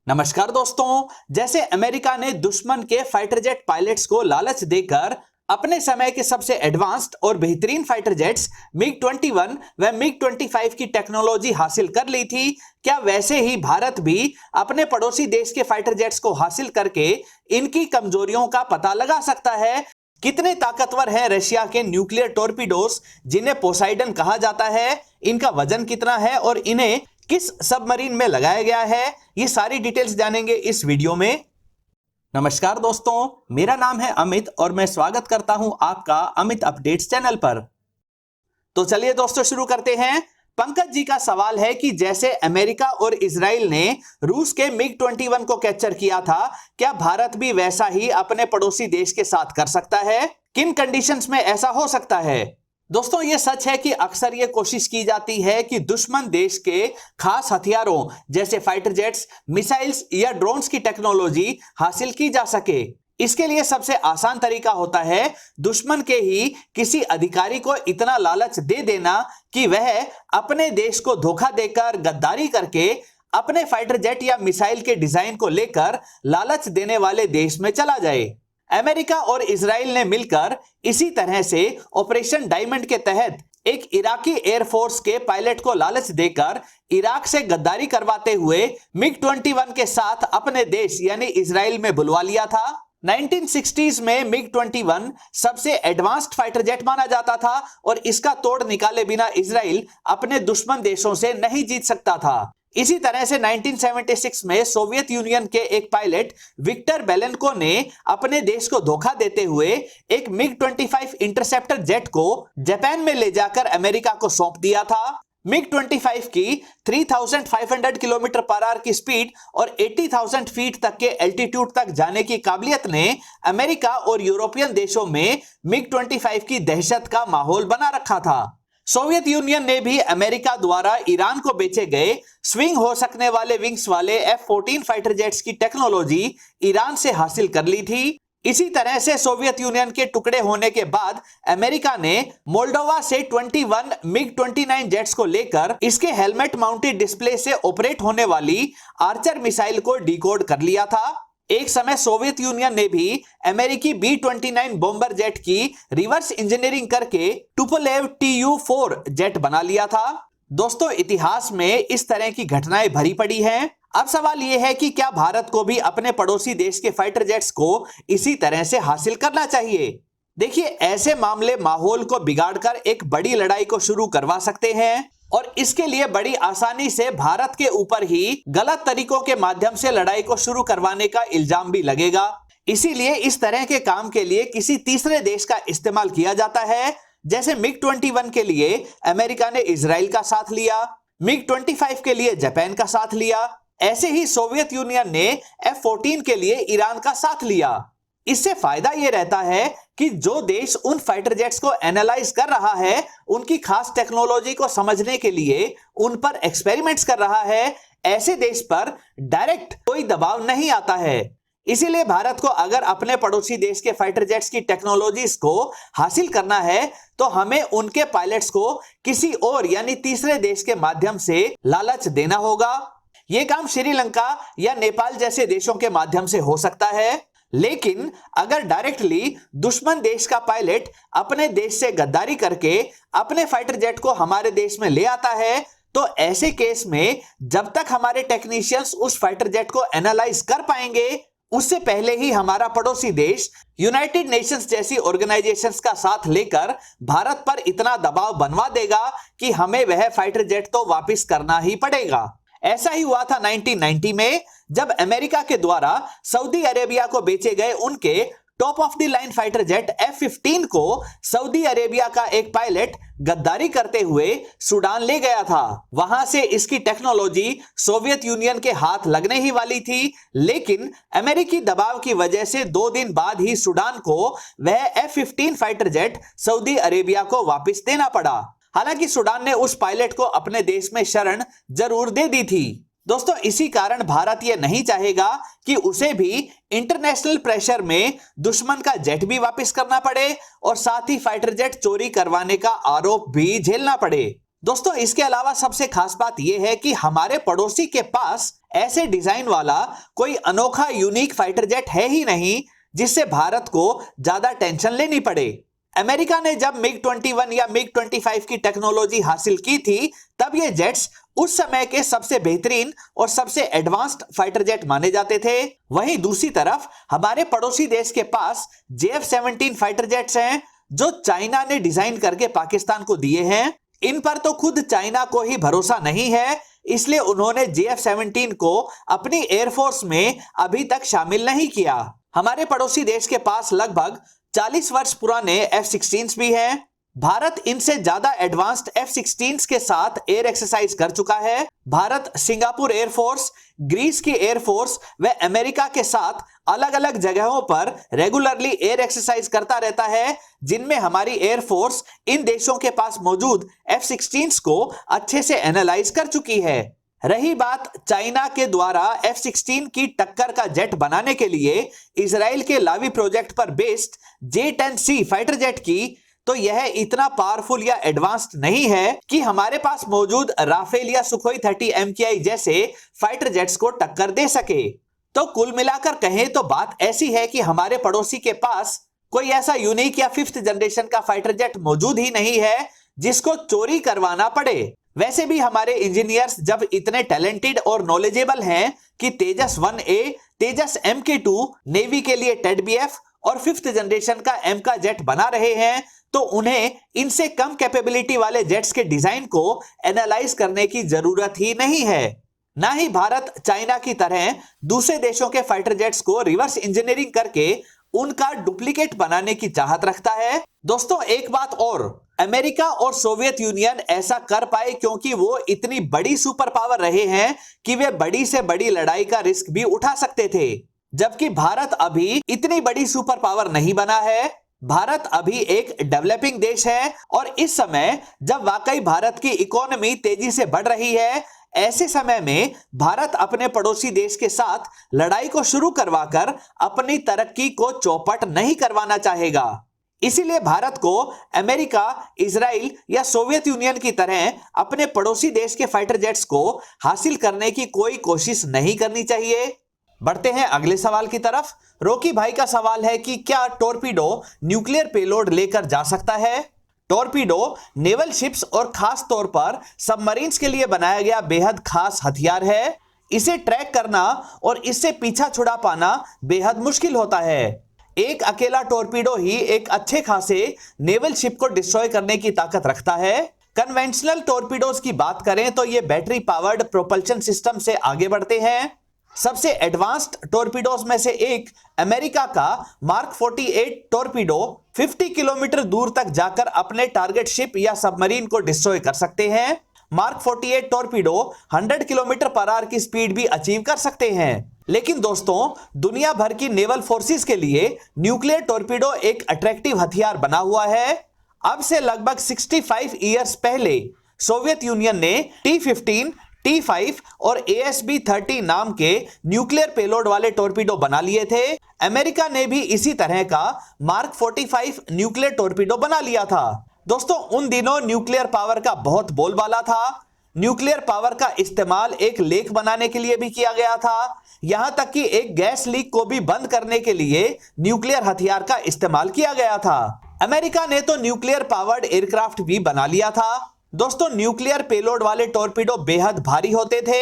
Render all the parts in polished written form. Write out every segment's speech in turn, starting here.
नमस्कार दोस्तों। जैसे अमेरिका ने दुश्मन के फाइटर जेट पायलट्स को लालच देकर अपने समय के सबसे एडवांस्ड और बेहतरीन फाइटर जेट्स मिग-21 व मिग-25 की टेक्नोलॉजी हासिल कर ली थी, क्या वैसे ही भारत भी अपने पड़ोसी देश के फाइटर जेट्स को हासिल करके इनकी कमजोरियों का पता लगा सकता है? कितने ताकतवर हैं रशिया के न्यूक्लियर टॉर्पीडोस जिन्हें पोसाइडन कहा जाता है, इनका वजन कितना है और इन्हें किस सबमरीन में लगाया गया है, ये सारी डिटेल्स जानेंगे इस वीडियो में। नमस्कार दोस्तों, मेरा नाम है अमित और मैं स्वागत करता हूं आपका अमित अपडेट्स चैनल पर। तो चलिए दोस्तों शुरू करते हैं। पंकज जी का सवाल है कि जैसे अमेरिका और इजराइल ने रूस के मिग-21 को कैप्चर किया था, क्या भारत भी वैसा ही अपने पड़ोसी देश के साथ कर सकता है? किन कंडीशंस में ऐसा हो सकता है? दोस्तों ये सच है कि अक्सर ये कोशिश की जाती है कि दुश्मन देश के खास हथियारों जैसे फाइटर जेट्स, मिसाइल्स या ड्रोन्स की टेक्नोलॉजी हासिल की जा सके। इसके लिए सबसे आसान तरीका होता है दुश्मन के ही किसी अधिकारी को इतना लालच दे देना कि वह अपने देश को धोखा देकर गद्दारी करके अपने फाइटर जेट या मिसाइल के डिजाइन को लेकर लालच देने वाले देश में चला जाए। अमेरिका और इजराइल ने मिलकर इसी तरह से ऑपरेशन डायमंड के तहत एक इराकी एयरफोर्स के पायलट को लालच देकर इराक से गद्दारी करवाते हुए मिग-21 के साथ अपने देश यानी इजराइल में बुलवा लिया था। 1960s में मिग-21 सबसे एडवांस्ड फाइटर जेट माना जाता था और इसका तोड़ निकाले बिना इजराइल अपने दुश्मन देशों से नहीं जीत सकता था। इसी तरह से 1976 में सोवियत यूनियन के एक पायलट विक्टर बेलेंको ने अपने देश को धोखा देते हुए एक मिग-25 इंटरसेप्टर जेट को जापान में ले जाकर अमेरिका को सौंप दिया था। मिग-25 की 3500 किलोमीटर पर आवर की स्पीड और 80,000 फीट तक के एल्टीट्यूड तक जाने की काबिलियत ने अमेरिका और यूरोपियन देशों में मिग-25 की दहशत का माहौल बना रखा था। सोवियत यूनियन ने भी अमेरिका द्वारा ईरान को बेचे गए स्विंग हो सकने वाले विंग्स वाले F-14 फाइटर जेट्स की टेक्नोलॉजी ईरान से हासिल कर ली थी। इसी तरह से सोवियत यूनियन के टुकड़े होने के बाद अमेरिका ने मोल्डोवा से 21 मिग-29 जेट्स को लेकर इसके हेलमेट माउंटेड डिस्प्ले से ऑपरेट होने वाली आर्चर मिसाइल को डिकोड कर लिया था। एक समय सोवियत यूनियन ने भी अमेरिकी B-29 बॉम्बर जेट की रिवर्स इंजीनियरिंग करके टुपोलेव Tu-4 जेट बना लिया था। दोस्तों इतिहास में इस तरह की घटनाएं भरी पड़ी हैं। अब सवाल यह है कि क्या भारत को भी अपने पड़ोसी देश के फाइटर जेट्स को इसी तरह से हासिल करना चाहिए? देखिए, ऐसे मामले माहौल को बिगाड़कर एक बड़ी लड़ाई को शुरू करवा सकते हैं और इसके लिए बड़ी आसानी से भारत के ऊपर ही गलत तरीकों के माध्यम से लड़ाई को शुरू करवाने का इल्जाम भी लगेगा। इसीलिए इस तरह के काम के लिए किसी तीसरे देश का इस्तेमाल किया जाता है। जैसे मिग-21 के लिए अमेरिका ने इजराइल का साथ लिया, मिग-25 के लिए जापान का साथ लिया, ऐसे ही सोवियत यूनियन ने F-14 के लिए ईरान का साथ लिया। इससे फायदा यह रहता है कि जो देश उन फाइटर जेट्स को एनालाइज कर रहा है, उनकी खास टेक्नोलॉजी को समझने के लिए उन पर एक्सपेरिमेंट्स कर रहा है, ऐसे देश पर डायरेक्ट कोई दबाव नहीं आता है। इसीलिए भारत को अगर अपने पड़ोसी देश के फाइटर जेट्स की टेक्नोलॉजीज को हासिल करना है तो हमें उनके पायलट्स को किसी और यानी तीसरे देश के माध्यम से लालच देना होगा। यह काम श्रीलंका या नेपाल जैसे देशों के माध्यम से हो सकता है, लेकिन अगर डायरेक्टली दुश्मन देश का पायलट अपने देश से गद्दारी करके अपने फाइटर जेट को हमारे देश में ले आता है तो ऐसे केस में जब तक हमारे टेक्नीशियंस उस फाइटर जेट को एनालाइज कर पाएंगे, उससे पहले ही हमारा पड़ोसी देश यूनाइटेड नेशंस जैसी ऑर्गेनाइजेशंस का साथ लेकर भारत पर इतना दबाव बनवा देगा कि हमें वह फाइटर जेट तो वापस करना ही पड़ेगा। ऐसा ही हुआ था 1990 में, जब अमेरिका के द्वारा सऊदी अरेबिया को बेचे गए उनके top of the line fighter jet F-15 को सऊदी अरेबिया का एक पायलट गद्दारी करते हुए सूडान ले गया था। वहां से इसकी टेक्नोलॉजी सोवियत यूनियन के हाथ लगने ही वाली थी, लेकिन अमेरिकी दबाव की वजह से 2 दिन बाद ही सूडान को वह F-15 fighter jet Saudi Arabia को वापस देना पड़ा। हालांकि सूडान ने उस पायलट को अपने देश में शरण जरूर दे दी थी। दोस्तों इसी कारण भारत यह नहीं चाहेगा कि उसे भी इंटरनेशनल प्रेशर में दुश्मन का जेट भी वापस करना पड़े और साथ ही फाइटर जेट चोरी करवाने का आरोप भी झेलना पड़े। दोस्तों इसके अलावा सबसे खास बात यह है कि हमारे पड़ोसी के पास ऐसे डिजाइन वाला कोई अनोखा यूनिक फाइटर जेट है ही नहीं जिससे भारत को ज्यादा टेंशन लेनी पड़े। अमेरिका ने जब मिग 21 या मिग 25 की टेक्नोलॉजी हासिल की थी तब ये जेट्स उस समय के सबसे बेहतरीन और सबसे एडवांस्ड फाइटर जेट माने जाते थे। वहीं दूसरी तरफ हमारे पड़ोसी देश के पास JF-17 फाइटर जेट्स हैं जो चाइना ने डिजाइन करके पाकिस्तान को दिए हैं। इन पर तो खुद चाइना को ही भरोसा नहीं है, इसलिए उन्होंने JF-17 को अपनी एयरफोर्स में अभी तक शामिल नहीं किया। हमारे पड़ोसी देश के पास लगभग 40 वर्ष पुराने F-16 भी हैं। भारत इनसे ज्यादा एडवांस्ड F-16 के साथ एयर एक्सरसाइज कर चुका है। भारत सिंगापुर एयरफोर्स, ग्रीस की एयरफोर्स व अमेरिका के साथ अलग अलग जगहों पर रेगुलरली एयर एक्सरसाइज करता रहता है, जिनमें हमारी एयरफोर्स इन देशों के पास मौजूद F-16 को अच्छे से एनालाइज कर चुकी है। रही बात चाइना के द्वारा F-16 की टक्कर का जेट बनाने के लिए इजराइल के लावी प्रोजेक्ट पर बेस्ड J-10C फाइटर जेट की, तो यह इतना पावरफुल या एडवांस्ड नहीं है कि हमारे पास मौजूद राफेल या सुखोई 30 MKI जैसे फाइटर जेट्स को टक्कर दे सके। तो कुल मिलाकर कहें तो बात ऐसी है कि हमारे पड़ोसी के पास कोई ऐसा यूनिक या 5th जनरेशन का फाइटर जेट मौजूद ही नहीं है जिसको चोरी करवाना पड़े। वैसे भी हमारे इंजीनियर्स जब इतने टैलेंटेड और नॉलेजेबल हैं कि तेजस 1A, तेजस MK2, नेवी के लिए TEDBF और 5th जनरेशन का M का जेट बना रहे हैं, तो उन्हें इनसे कम कैपेबिलिटी वाले जेट्स के डिजाइन को एनालाइज करने की जरूरत ही नहीं है। ना ही भारत चाइना की तरह दूसरे देशों के फाइटर जेट्स को रिवर्स इंजीनियरिंग करके उनका डुप्लीकेट बनाने की चाहत रखता है। दोस्तों एक बात और, अमेरिका और सोवियत यूनियन ऐसा कर पाए क्योंकि वो इतनी बड़ी सुपर पावर रहे हैं कि वे बड़ी से बड़ी लड़ाई का रिस्क भी उठा सकते थे, जबकि भारत अभी इतनी बड़ी सुपर पावर नहीं बना है। भारत अभी एक डेवलपिंग देश है और इस समय जब वाकई भारत की इकोनॉमी तेजी से बढ़ रही है, ऐसे समय में भारत अपने पड़ोसी देश के साथ लड़ाई को शुरू करवाकर अपनी तरक्की को चौपट नहीं करवाना चाहेगा। इसीलिए भारत को अमेरिका, इजराइल या सोवियत यूनियन की तरह अपने पड़ोसी देश के फाइटर जेट्स को हासिल करने की कोई कोशिश नहीं करनी चाहिए। बढ़ते हैं अगले सवाल की तरफ। रोकी भाई का सवाल है कि क्या टॉर्पीडो न्यूक्लियर पेलोड लेकर जा सकता है? टॉर्पीडो नेवल शिप्स और खास तौर पर सबमरीन्स के लिए बनाया गया बेहद खास हथियार है। इसे ट्रैक करना और इससे पीछा छुड़ा पाना बेहद मुश्किल होता है। एक अकेला टॉर्पीडो ही एक अच्छे खासे नेवल शिप को डिस्ट्रॉय करने की ताकत रखता है। कन्वेंशनल टॉर्पीडोज की बात करें तो ये बैटरी पावर्ड प्रोपल्शन सिस्टम से आगे बढ़ते हैं। सबसे एडवांस्ड टॉर्पीडोज में से एक अमेरिका का मार्क 48 टॉर्पीडो 50 किलोमीटर दूर तक जाकर अपने टारगेट शिप या सबमरीन को डिस्ट्रॉय कर सकते हैं। Mark 48 torpedo 100 kilometre per hour की स्पीड भी अचीव कर सकते हैं। लेकिन दोस्तों दुनिया भर की नेवल फोर्सेस के लिए न्यूक्लियर टॉर्पीडो एक अट्रैक्टिव हथियार बना हुआ है। अब से लगभग 65 ईयर्स पहले सोवियत यूनियन ने T-15, T-5 और ASB-30 नाम के न्यूक्लियर पेलोड वाले टॉर्पीडो बना लिए थे। अमेरिका ने भी इसी तरह का मार्क 45 न्यूक्लियर टॉर्पीडो बना लिया था। दोस्तों उन दिनों न्यूक्लियर पावर का बहुत बोलबाला था। न्यूक्लियर पावर का इस्तेमाल एक लेक बनाने के लिए भी किया गया था। यहां तक कि एक गैस लीक को भी बंद करने के लिए न्यूक्लियर हथियार का इस्तेमाल किया गया था। अमेरिका ने तो न्यूक्लियर पावर्ड एयरक्राफ्ट भी बना लिया था। दोस्तों न्यूक्लियर पेलोड वाले टॉर्पीडो बेहद भारी होते थे।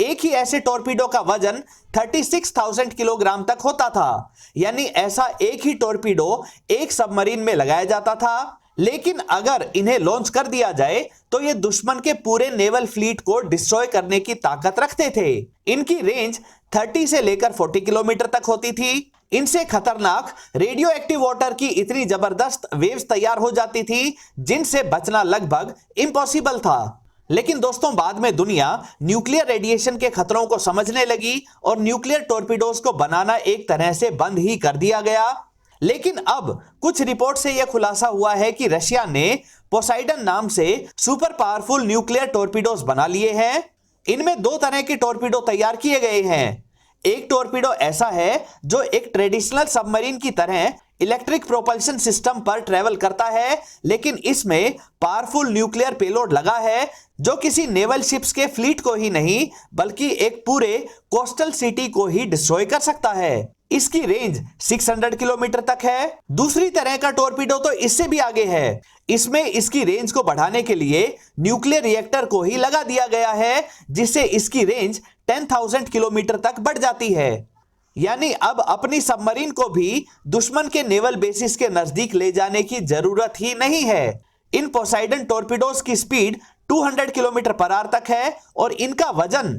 एक ही ऐसे टॉर्पीडो का वजन 36,000 किलोग्राम तक होता था। यानी ऐसा एक ही टॉर्पीडो एक सबमरीन में लगाया जाता था। लेकिन अगर इन्हें लॉन्च कर दिया जाए तो ये दुश्मन के पूरे नेवल फ्लीट को डिस्ट्रॉय करने की ताकत रखते थे। इनकी रेंज 30 से लेकर 40 किलोमीटर तक होती थी। इनसे खतरनाक रेडियो एक्टिव वाटर की इतनी जबरदस्त वेव्स तैयार हो जाती थी जिनसे बचना लगभग इम्पॉसिबल था। लेकिन दोस्तों बाद में दुनिया न्यूक्लियर रेडिएशन के खतरों को समझने लगी और न्यूक्लियर टॉर्पीडोज को बनाना एक तरह से बंद ही कर दिया गया। लेकिन अब कुछ रिपोर्ट से यह खुलासा हुआ है कि रशिया ने पोसाइडन नाम से सुपर पावरफुल न्यूक्लियर टॉर्पीडोज बना लिए हैं। इनमें 2 तरह के टॉर्पीडो तैयार किए गए हैं। एक टॉर्पीडो ऐसा है जो एक ट्रेडिशनल सबमरीन की तरह इलेक्ट्रिक प्रोपल्शन सिस्टम पर ट्रेवल करता है, लेकिन इसमें पावरफुल न्यूक्लियर पेलोड लगा है जो किसी नेवल शिप्स के फ्लीट को ही नहीं बल्कि एक पूरे कोस्टल सिटी को ही डिस्ट्रॉय कर सकता है। इसकी रेंज 600 किलोमीटर तक है। दूसरी तरह का टॉर्पीडो तो इससे भी आगे है। इसमें इसकी रेंज को बढ़ाने के लिए न्यूक्लियर रिएक्टर को ही लगा दिया गया है, जिससे इसकी रेंज 10,000 किलोमीटर तक बढ़ जाती है। यानी अब अपनी सबमरीन को भी दुश्मन के नेवल बेसिस के नजदीक ले जाने की जरूरत ही नहीं है। इन पोसाइडन टॉर्पीडोज की स्पीड 200 किलोमीटर पर आवर तक है और इनका वजन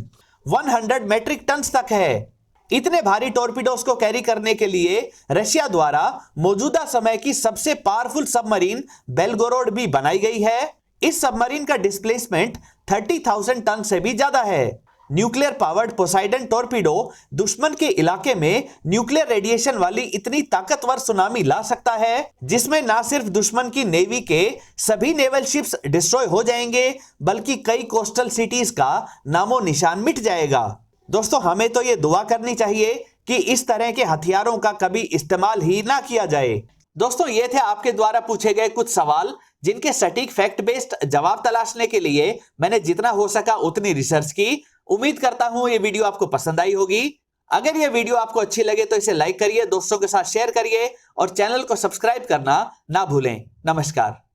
100 मेट्रिक टन तक है। इतने भारी टॉर्पीडोज को कैरी करने के लिए रशिया द्वारा मौजूदा समय की सबसे पावरफुल सबमरीन बेलगोरोड भी बनाई गई है। इस सबमरीन का डिस्प्लेसमेंट 30,000 टन से भी ज्यादा है। न्यूक्लियर पावर्ड पोसाइडन टॉर्पीडो दुश्मन के इलाके में न्यूक्लियर रेडिएशन वाली इतनी ताकतवर सुनामी ला सकता है जिसमें ना सिर्फ दुश्मन की नेवी के सभी नेवल शिप्स डिस्ट्रॉय हो जाएंगे बल्कि कई कोस्टल सिटीज का नामो निशान मिट जाएगा। दोस्तों, हमें तो ये दुआ करनी चाहिए कि इस तरह के हथियारों का कभी इस्तेमाल ही ना किया जाए। दोस्तों, ये थे आपके द्वारा पूछे गए कुछ सवाल जिनके सटीक फैक्ट बेस्ड जवाब तलाशने के लिए मैंने जितना हो सका उतनी रिसर्च की। उम्मीद करता हूं ये वीडियो आपको पसंद आई होगी। अगर ये वीडियो आपको अच्छी लगे तो इसे लाइक करिए, दोस्तों के साथ शेयर करिए और चैनल को सब्सक्राइब करना ना भूलें। नमस्कार।